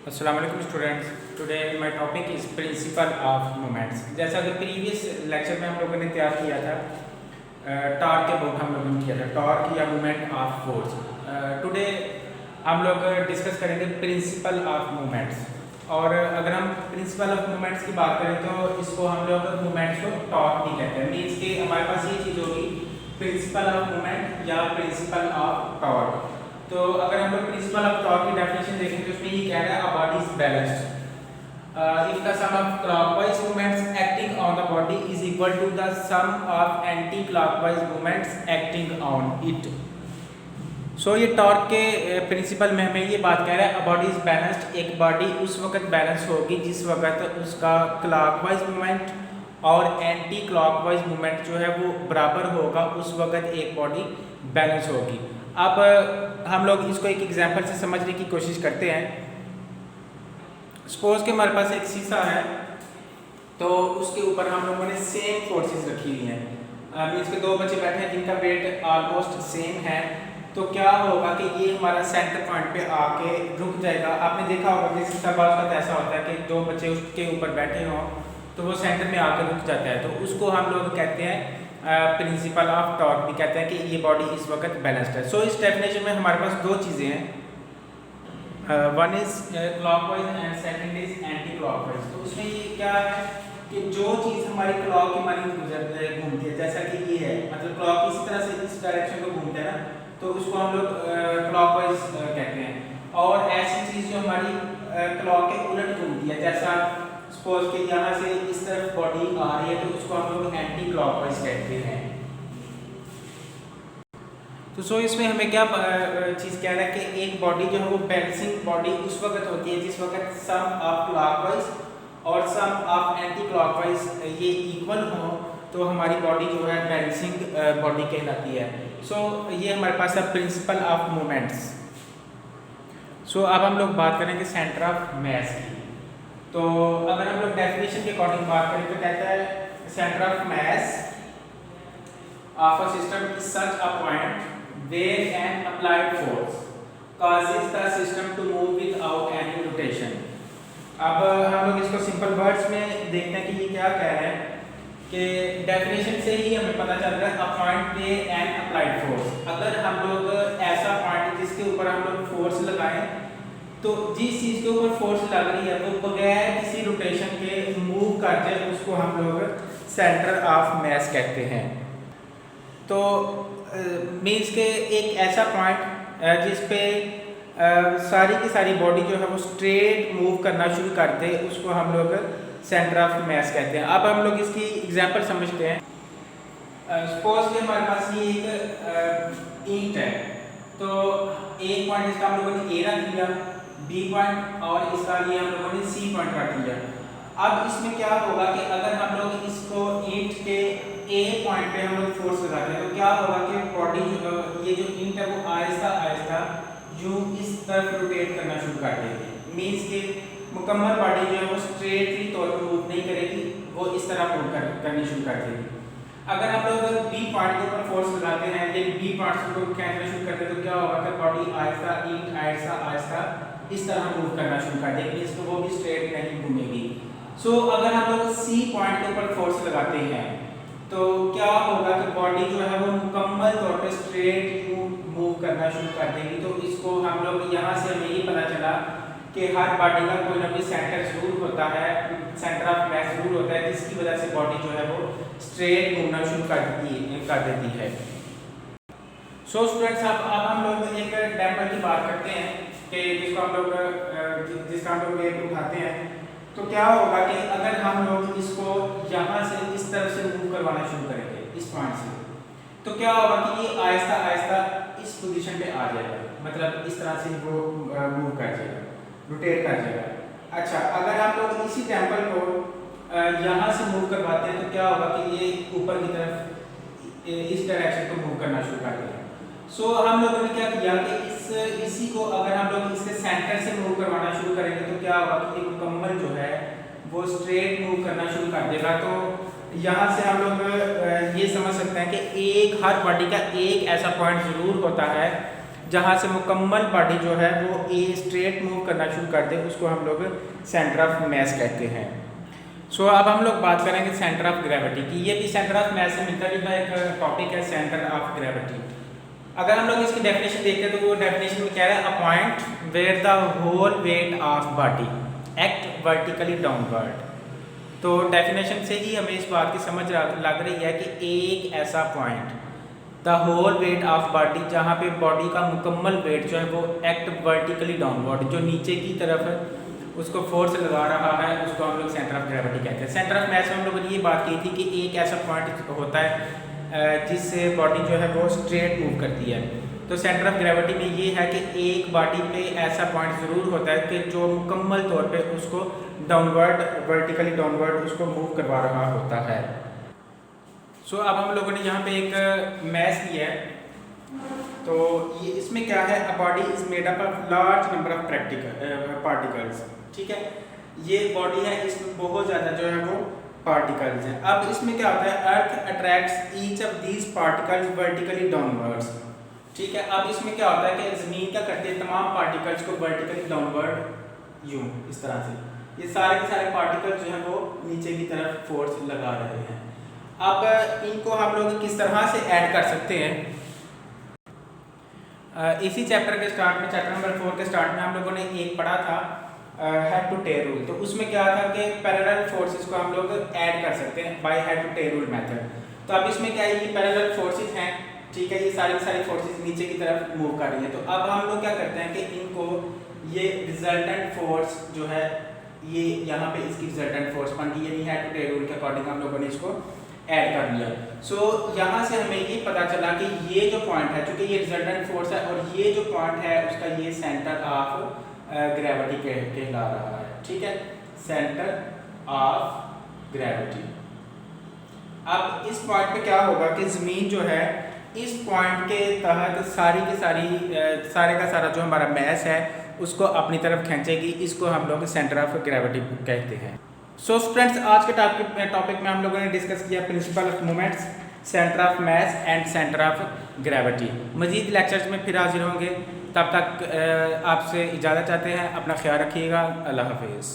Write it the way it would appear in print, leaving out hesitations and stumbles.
Assalamu alaikum students. Today my topic is principle of moments. जैसा कि previous lecture में हम लोगों ने तैयार किया था टॉर्क के अबाउट हम लोगों ने किया था टॉर्क या मूवमेंट ऑफ फोर्स। टुडे हम लोग डिस्कस करेंगे प्रिंसिपल ऑफ मूवमेंट्स। और अगर हम प्रिंसिपल ऑफ मूवमेंट्स की बात करें तो इसको हम लोग मूवमेंट्स को टॉर्क भी कहते हैं। मीन्स कि हमारे पास ये चीज़ होगी प्रिंसिपल ऑफ मूवमेंट या प्रिंसिपल ऑफ टॉर्क। तो अगर हम लोग प्रिंसिपल ऑफ टॉर्क की डेफिनेशन देखें तो उसमें ये कह रहा है a body is balanced if the sum of clockwise movements acting on the body is equal to the sum of anti-clockwise movements acting on it। सो ये टॉर्क के प्रिंसिपल में हमें ये बात कह रहा है अ बॉडी इज बैलेंस्ड। एक बॉडी उस वक्त बैलेंस होगी जिस वक्त उसका क्लॉकवाइज मूवमेंट और एंटी क्लॉकवाइज मूवमेंट जो है वो बराबर होगा, उस वक्त एक बॉडी बैलेंस होगी। अब हम लोग इसको एक एग्जांपल से समझने की कोशिश करते हैं। सपोज कि हमारे पास एक शीशा है तो उसके ऊपर हम लोगों ने सेम फोर्सेस रखी हुई हैं। मीन्स के दो बच्चे बैठे हैं जिनका वेट ऑलमोस्ट सेम है। तो क्या होगा कि ये हमारा सेंटर पॉइंट पे आके रुक जाएगा। आपने देखा होगा कि शीशा बार का ऐसा होता है कि दो बच्चे उसके ऊपर बैठे हों तो वो सेंटर में आकर रुक जाता है। तो उसको हम लोग कहते हैं प्रिंसिपल ऑफ टॉर्क भी कहते हैं कि ये बॉडी इस वक्त बैलेंस्ड है। सो इस डेफिनेशन में हमारे पास दो चीज़ें हैं, one is clockwise and second is anti clockwise. तो उसमें ये क्या है कि जो चीज़ हमारी क्लॉक की मानी घूमती है, जैसा कि ये है, मतलब क्लॉक इसी तरह से इस डायरेक्शन को घूमते हैं ना, तो उसको हम लोग क्लॉकवाइज कहते हैं। और ऐसी चीज़ जो हमारी क्लॉक के उलट घूमती है, जैसा सपोज कि यहाँ से इस तरफ बॉडी आ रही है तो उसको हम लोग एंटी क्लॉकवाइज कहते हैं। तो सो इसमें हमें क्या चीज़ कह रहा है कि एक बॉडी जो है वो बैलेंसिंग बॉडी उस वक्त होती है जिस वक्त सम ऑफ क्लॉकवाइज और सम ऑफ एंटी क्लॉकवाइज ये इक्वल हो, तो हमारी बॉडी जो है बैलेंसिंग बॉडी कहलाती है। सो ये हमारे पास है प्रिंसिपल ऑफ मूवमेंट्स। सो अब हम लोग बात करेंगे सेंटर ऑफ मास की। तो अगर हम लोग डेफिनेशन के अकॉर्डिंग बात करें तो कहता है centre of mass of a system is such a point where an applied force causes the system to move without any rotation। अब हम लोग इसको सिंपल वर्ड्स में देखते हैं कि ये क्या कह रहे हैं कि डेफिनेशन से ही हमें पता चल रहा है अ पॉइंट पे एन अप्लाइड फोर्स। अगर हम लोग ऐसा पॉइंट जिसके ऊपर हम लोग फोर्स लगाएं तो जिस चीज़ के ऊपर फोर्स लग रही है वो बगैर किसी रोटेशन के मूव कर जाए, उसको हम लोग सेंटर ऑफ मास कहते हैं। तो मीन्स के एक ऐसा पॉइंट जिस पे सारी की सारी बॉडी जो है वो स्ट्रेट मूव करना शुरू कर दे, उसको हम लोग सेंटर ऑफ मास कहते हैं। अब हम लोग इसकी एग्जांपल समझते हैं। सपोज कि हमारे पास ये एक ईंट है, तो एक पॉइंट इसका हम लोगों ने ए रख लिया, बी पॉइंट, और इसका ये हम लोगों ने सी पॉइंट रख लिया। अब इसमें क्या होगा कि अगर हम लोग इसको ईंट के ए पॉइंट पे हम लोग फोर्स लगाते हैं तो क्या होगा कि बॉडी ये जो ईंट है वो आहिस्ता आहिस्ता यूं इस तरफ रोटेट करना शुरू कर देगी। मीन्स कि मुकम्मल बॉडी जो है वो स्ट्रेटली तौर पर मूव नहीं करेगी, वो इस तरह मूव करनी शुरू कर देगी। अगर हम लोग बी पॉइंट के ऊपर फोर्स लगाते हैं या बी पॉइंट को खींचना शुरू करते हैं तो क्या होगा कि बॉडी आहिस्ता ईंट आहिस्ता आहिस्ता इस तरह मूव करना शुरू कर देगी, इसको वो भी स्ट्रेट नहीं घूमेगी। सो अगर हम लोग सी पॉइंट के ऊपर फोर्स लगाते हैं तो क्या होगा कि बॉडी जो है वो मुकम्मल तौर पे स्ट्रेट मूव करना शुरू कर देगी। तो इसको हम लोग यहाँ से हमें ये पता चला कि हर बॉडी का कोई ना कोई सेंटर जरूर होता है, सेंटर ऑफ मास जरूर होता है, जिसकी वजह से बॉडी जो है वो स्ट्रेट घूमना शुरू कर देती है। सो स्टूडेंट्स, अब हम लोग एक डैम्पर की बात करते हैं कि जिसका हम लोग वेट उठाते हैं। तो क्या होगा कि अगर हम लोग इसको यहाँ से इस तरफ से मूव करवाना शुरू करेंगे इस पॉइंट से, तो क्या होगा कि ये आहिस्ता आहिस्ता इस पोजीशन पे आ जाएगा, मतलब इस तरह से वो मूव कर जाएगा, रोटेट कर जाएगा। अच्छा, अगर हम लोग इसी टेम्पल को यहाँ से मूव करवाते हैं तो क्या होगा कि ये ऊपर की तरफ इस डायरेक्शन को मूव करना शुरू कर देगा। सो हम लोगों ने क्या किया कि इसी को अगर हम लोग इसके सेंटर से मूव करवाना शुरू करेंगे तो क्या होगा कि मुकम्मल जो है वो स्ट्रेट मूव करना शुरू कर देगा। तो यहाँ से हम लोग ये समझ सकते हैं कि हर बॉडी का एक ऐसा पॉइंट ज़रूर होता है जहाँ से मुकम्मल बॉडी जो है वो ए स्ट्रेट मूव करना शुरू कर दे, उसको हम लोग सेंटर ऑफ मैस कहते हैं। सो अब हम लोग बात करेंगे सेंटर ऑफ ग्रेविटी की। ये भी सेंटर ऑफ मैस से मिलता जुलता एक टॉपिक है, सेंटर ऑफ ग्रेविटी। अगर हम लोग इसकी डेफिनेशन देखते हैं तो वो डेफिनेशन में कह रहा है, a point where the whole weight of body act vertically downward. तो डेफिनेशन से ही हमें इस बात की समझ लग रही है कि एक ऐसा point, the whole weight of body, जहाँ पे बॉडी का मुकम्मल वेट जो है वो एक्ट वर्टिकली डाउनवर्ड, जो नीचे की तरफ उसको फोर्स लगा रहा है, उसको हम लोग सेंटर ऑफ ग्रेविटी कहते हैं। सेंटर ऑफ मैस में हम लोगों ने ये बात की थी कि एक ऐसा पॉइंट होता है जिससे बॉडी जो है वो स्ट्रेट मूव करती है। तो सेंटर ऑफ ग्रेविटी में ये है कि एक बॉडी पे ऐसा पॉइंट ज़रूर होता है कि जो मुकम्मल तौर पे उसको डाउनवर्ड, वर्टिकली डाउनवर्ड उसको मूव करवा रहा होता है। सो अब हम लोगों ने यहाँ पे एक मैस लिया है, तो ये इसमें क्या है, a body is made up of large number of particles. ठीक है, ये बॉडी है, इसमें बहुत ज़्यादा जो है वो पार्टिकल्स हैं। अब इसमें क्या होता है, अर्थ attracts each of these particles vertically downwards. ठीक है, अब इसमें क्या होता है कि ज़मीन क्या करती है, तमाम पार्टिकल्स को वर्टिकली डाउनवर्ड यूँ इस तरह से, ये सारे के सारे पार्टिकल्स जो हैं वो नीचे की तरफ फोर्स लगा रहे हैं। अब इनको हम लोग किस तरह से ऐड कर सकते हैं, इसी चैप्टर के स्टार्ट में, चैप्टर नंबर 4 के स्टार्ट में हम लोगों ने एक पढ़ा था हेड टू टेल रूल। तो उसमें क्या था कि पैरेलल फोर्सेस को हम लोग ऐड कर सकते हैं by head to tail rule method. तो अब इसमें क्या है, ये पैरेलल फोर्सेस हैं, ठीक है, ये सारी सारी फोर्सेस नीचे की तरफ मूव कर रही है। तो अब हम लोग क्या करते हैं कि इनको, ये रिजल्टेंट फोर्स जो है, ये यहाँ पे इसकी रिजल्टेंट फोर्स बन गई, यानी हेड टू टेल रूल के अकॉर्डिंग हम लोगों ने इसको ऐड कर लिया। सो यहाँ से हमें ये पता चला कि ये जो पॉइंट है, चूँकि ये रिजल्टेंट फोर्स है और ये जो पॉइंट है उसका ये सेंटर ऑफ ग्रेविटी कहला रहा है। ठीक है, सेंटर ऑफ ग्रेविटी। अब इस पॉइंट पे क्या होगा कि ज़मीन जो है इस पॉइंट के तहत सारी की सारी सारे का सारा जो हमारा मैस है उसको अपनी तरफ खींचेगी, इसको हम लोग सेंटर ऑफ ग्रेविटी कहते हैं। सो स्टूडेंट्स, आज के टॉपिक में हम लोगों ने डिस्कस किया principle of moments, centre of mass and centre of gravity. मज़ीद लेक्चर्स में फिर हाजिर होंगे, तब तक आपसे इजाज़त चाहते हैं। अपना ख्याल रखिएगा। अल्लाह हाफिज़।